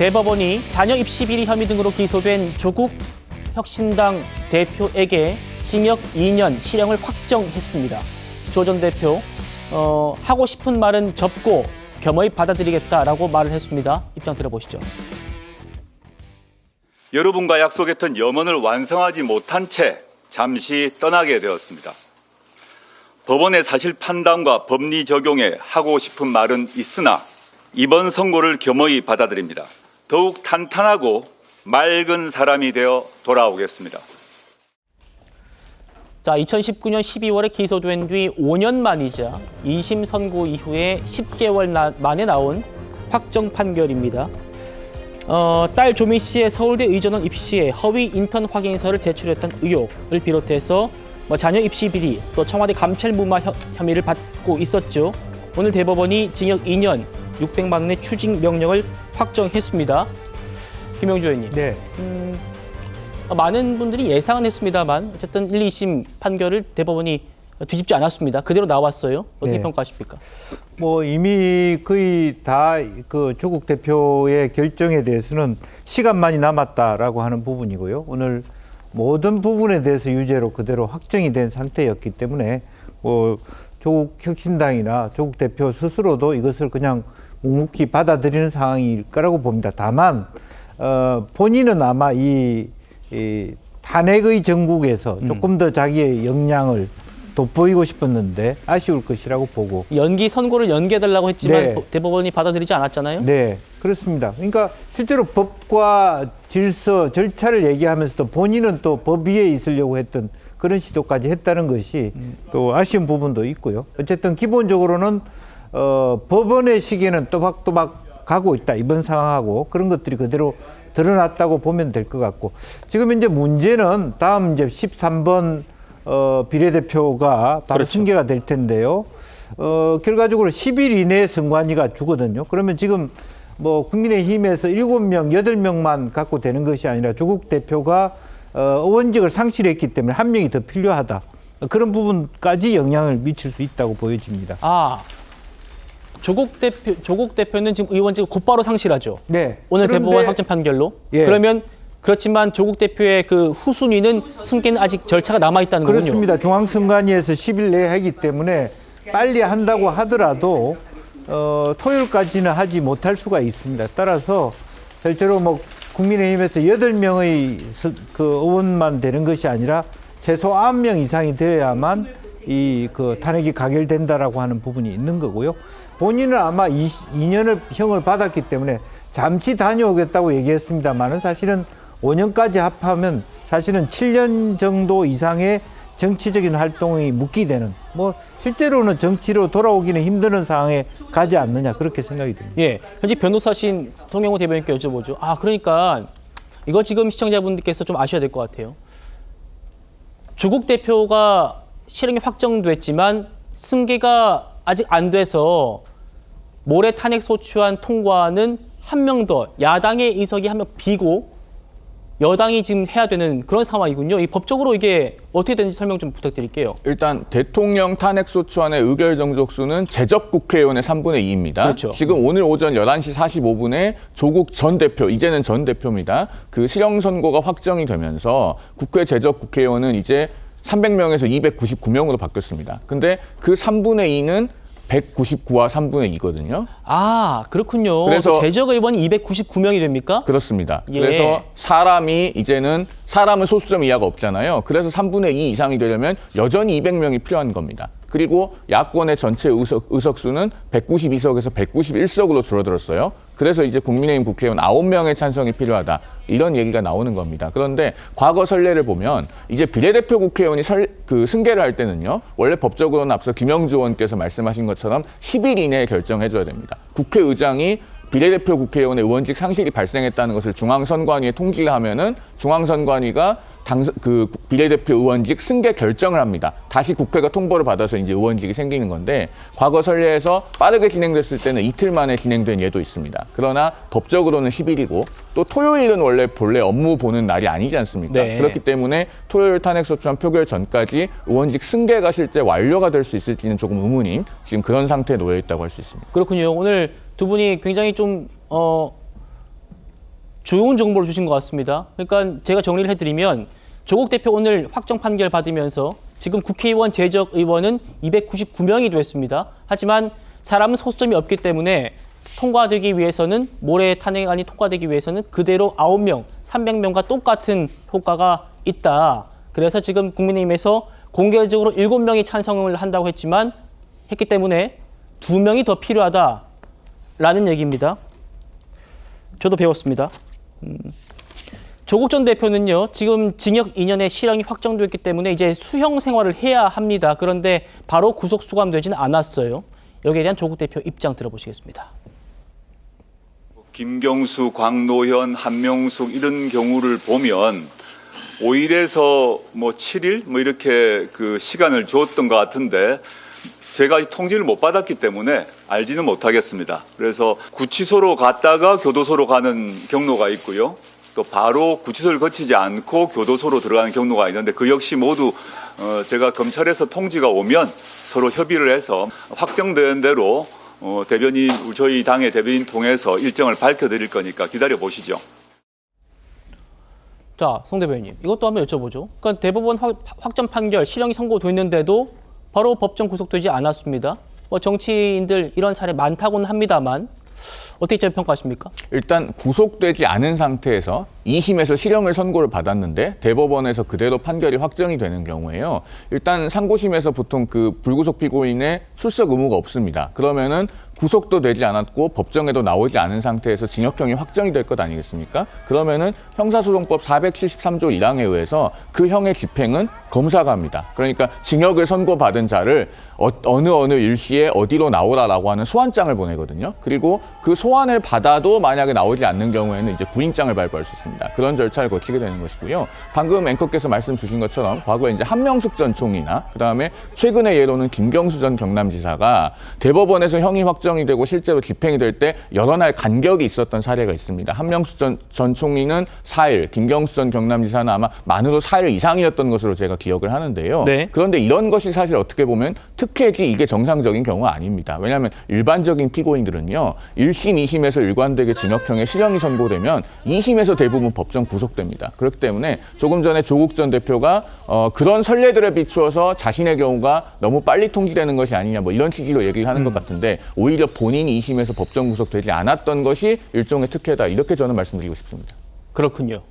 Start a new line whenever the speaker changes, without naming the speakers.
대법원이 자녀 입시 비리 혐의 등으로 기소된 조국 혁신당 대표에게 징역 2년 실형을 확정했습니다. 조 전 대표 하고 싶은 말은 접고 겸허히 받아들이겠다라고 말을 했습니다. 입장 들어보시죠.
여러분과 약속했던 염원을 완성하지 못한 채 잠시 떠나게 되었습니다. 법원의 사실 판단과 법리 적용에 하고 싶은 말은 있으나 이번 선고를 겸허히 받아들입니다. 더욱 탄탄하고 맑은 사람이 되어 돌아오겠습니다.
자, 2019년 12월에 기소된 뒤 5년 만이자 2심 선고 이후에 10개월 만에 나온 확정 판결입니다. 딸 조미 씨의 서울대 의전원 입시에 허위 인턴 확인서를 제출했던 의혹을 비롯해서 자녀 입시 비리, 또 청와대 감찰 무마 혐의를 받고 있었죠. 오늘 대법원이 징역 2년 600만 원의 추징 명령을 확정했습니다. 김영주 의원님.
네.
많은 분들이 예상은 했습니다만 어쨌든 1, 2심 판결을 대법원이 뒤집지 않았습니다. 그대로 나왔어요. 어떻게
네.
평가하십니까?
뭐 이미 거의 다 그 조국 대표의 결정에 대해서는 시간만이 남았다라고 하는 부분이고요. 오늘 모든 부분에 대해서 유죄로 그대로 확정이 된 상태였기 때문에 뭐 조국 혁신당이나 조국 대표 스스로도 이것을 그냥 묵묵히 받아들이는 상황일 거라고 봅니다. 다만 본인은 아마 이 탄핵의 전국에서 조금 더 자기의 역량을 돋보이고 싶었는데 아쉬울 것이라고 보고.
선고를 연기해달라고 했지만
네.
대법원이 받아들이지 않았잖아요.
네, 그렇습니다. 그러니까 실제로 법과 질서, 절차를 얘기하면서도 본인은 또 법 위에 있으려고 했던 그런 시도까지 했다는 것이 또 아쉬운 부분도 있고요. 어쨌든 기본적으로는 법원의 시기에는 또박또박 가고 있다. 이번 상황하고 그런 것들이 그대로 드러났다고 보면 될 것 같고, 지금 이제 문제는 다음 이제 13번 비례대표가 바로
그렇죠.
승계가 될 텐데요. 결과적으로 10일 이내에 선관위가 주거든요. 그러면 지금 뭐 국민의힘에서 7명, 8명만 갖고 되는 것이 아니라 조국 대표가 의원직을 상실했기 때문에 한 명이 더 필요하다. 그런 부분까지 영향을 미칠 수 있다고 보여집니다.
조국 대표는 지금 의원직을 곧바로 상실하죠.
네.
오늘
그런데,
대법원 확정 판결로.
예.
그러면 그렇지만 조국 대표의 그 후순위는 승계는 아직 절차가 남아 있다는 거군요.
그렇습니다. 중앙선관위에서 10일 내에 하기 때문에 빨리 한다고 하더라도 토요일까지는 하지 못할 수가 있습니다. 따라서 실제로 뭐 국민의힘에서 8명의 그 의원만 되는 것이 아니라 최소 9명 이상이 되어야만 이 그 탄핵이 가결된다라고 하는 부분이 있는 거고요. 본인은 아마 2년을 형을 받았기 때문에 잠시 다녀오겠다고 얘기했습니다만은 사실은 5년까지 합하면 사실은 7년 정도 이상의 정치적인 활동이 묵기되는, 뭐 실제로는 정치로 돌아오기는 힘드는 상황에 가지 않느냐, 그렇게 생각이 듭니다.
예, 현직 변호사신 송영호 대변인께 여쭤보죠. 그러니까 이거 지금 시청자분들께서 좀 아셔야 될 것 같아요. 조국 대표가 실형이 확정됐지만 승계가 아직 안 돼서 모레 탄핵 소추안 통과는 한 명 더, 야당의 의석이 한 명 비고 여당이 지금 해야 되는 그런 상황이군요. 이 법적으로 이게 어떻게 되는지 설명 좀 부탁드릴게요.
일단 대통령 탄핵소추안의 의결 정족수는 제적 국회의원의 3분의 2입니다.
그렇죠.
지금 오늘 오전 11시 45분에 조국 전 대표, 이제는 전 대표입니다. 그 실형 선고가 확정이 되면서 국회 제적 국회의원은 이제 300명에서 299명으로 바뀌었습니다. 근데 그 3분의 2는 199와 3분의 2거든요.
그렇군요.
그래서
제적 의원이 299명이 됩니까?
그렇습니다.
예.
그래서 사람은 소수점 이하가 없잖아요. 그래서 3분의 2 이상이 되려면 여전히 200명이 필요한 겁니다. 그리고 야권의 전체 의석수는 192석에서 191석으로 줄어들었어요. 그래서 이제 국민의힘 국회의원 9명의 찬성이 필요하다. 이런 얘기가 나오는 겁니다. 그런데 과거 선례를 보면 이제 비례대표 국회의원이 승계를 할 때는요. 원래 법적으로는 앞서 김영주 의원께서 말씀하신 것처럼 10일 이내에 결정해줘야 됩니다. 국회의장이 비례대표 국회의원의 의원직 상실이 발생했다는 것을 중앙선관위에 통지를 하면은 중앙선관위가 그 비례대표 의원직 승계 결정을 합니다. 다시 국회가 통보를 받아서 이제 의원직이 생기는 건데, 과거 선례에서 빠르게 진행됐을 때는 이틀 만에 진행된 예도 있습니다. 그러나 법적으로는 10일이고 또 토요일은 원래 본래 업무 보는 날이 아니지 않습니까?
네.
그렇기 때문에 토요일 탄핵소추안 표결 전까지 의원직 승계가 실제 완료가 될 수 있을지는 조금 의문인 지금 그런 상태에 놓여 있다고 할 수 있습니다.
그렇군요. 오늘 두 분이 굉장히 좀 좋은 정보를 주신 것 같습니다. 그러니까 제가 정리를 해드리면 조국 대표 오늘 확정 판결 받으면서 지금 국회의원 재적 의원은 299명이 됐습니다. 하지만 사람은 소수점이 없기 때문에 통과되기 위해서는 모레 탄핵안이 통과되기 위해서는 그대로 9명, 300명과 똑같은 효과가 있다. 그래서 지금 국민의힘에서 공개적으로 7명이 찬성을 한다고 했기 때문에 2명이 더 필요하다라는 얘기입니다. 저도 배웠습니다. 조국 전 대표는요, 지금 징역 2년의 실형이 확정됐기 때문에 이제 수형 생활을 해야 합니다. 그런데 바로 구속 수감되지는 않았어요. 여기에 대한 조국 대표 입장 들어보시겠습니다.
김경수, 광노현, 한명숙 이런 경우를 보면 5일에서 7일 이렇게 그 시간을 줬던 것 같은데 제가 통지를 못 받았기 때문에 알지는 못하겠습니다. 그래서 구치소로 갔다가 교도소로 가는 경로가 있고요. 또 바로 구치소를 거치지 않고 교도소로 들어가는 경로가 있는데 그 역시 모두 제가 검찰에서 통지가 오면 서로 협의를 해서 확정된 대로 대변인, 저희 당의 대변인 통해서 일정을 밝혀드릴 거니까 기다려 보시죠.
자, 송 대변인, 이것도 한번 여쭤보죠. 그러니까 대법원 확정 판결, 실형이 선고됐는데도 바로 법정 구속되지 않았습니다. 정치인들 이런 사례 많다고는 합니다만 어떻게 좀 평가하십니까?
일단 구속되지 않은 상태에서 2심에서 실형을 선고를 받았는데 대법원에서 그대로 판결이 확정이 되는 경우에요. 일단 상고심에서 보통 그 불구속 피고인의 출석 의무가 없습니다. 그러면은 구속도 되지 않았고 법정에도 나오지 않은 상태에서 징역형이 확정이 될 것 아니겠습니까? 그러면은 형사소송법 473조 1항에 의해서 그 형의 집행은 검사가 합니다. 그러니까 징역을 선고받은 자를 어느 일시에 어디로 나오라라고 하는 소환장을 보내거든요. 그리고 그 소환을 받아도 만약에 나오지 않는 경우에는 이제 구인장을 발부할 수 있습니다. 그런 절차를 거치게 되는 것이고요. 방금 앵커께서 말씀 주신 것처럼 과거에 이제 한명숙 전 총리나 그다음에 최근의 예로는 김경수 전 경남지사가 대법원에서 형이 확정이 되고 실제로 집행이 될 때 여러 날 간격이 있었던 사례가 있습니다. 한명숙 전 총리는 4일, 김경수 전 경남지사는 아마 만으로 4일 이상이었던 것으로 제가 기억을 하는데요.
네.
그런데 이런 것이 사실 어떻게 보면 특혜지 이게 정상적인 경우가 아닙니다. 왜냐하면 일반적인 피고인들은요. 1심, 2심에서 일관되게 징역형의 실형이 선고되면 2심에서 대부분 법정 구속됩니다. 그렇기 때문에 조금 전에 조국 전 대표가 그런 선례들에 비추어서 자신의 경우가 너무 빨리 통지되는 것이 아니냐 이런 취지로 얘기를 하는 것 같은데 오히려 본인이 2심에서 법정 구속되지 않았던 것이 일종의 특혜다. 이렇게 저는 말씀드리고 싶습니다.
그렇군요.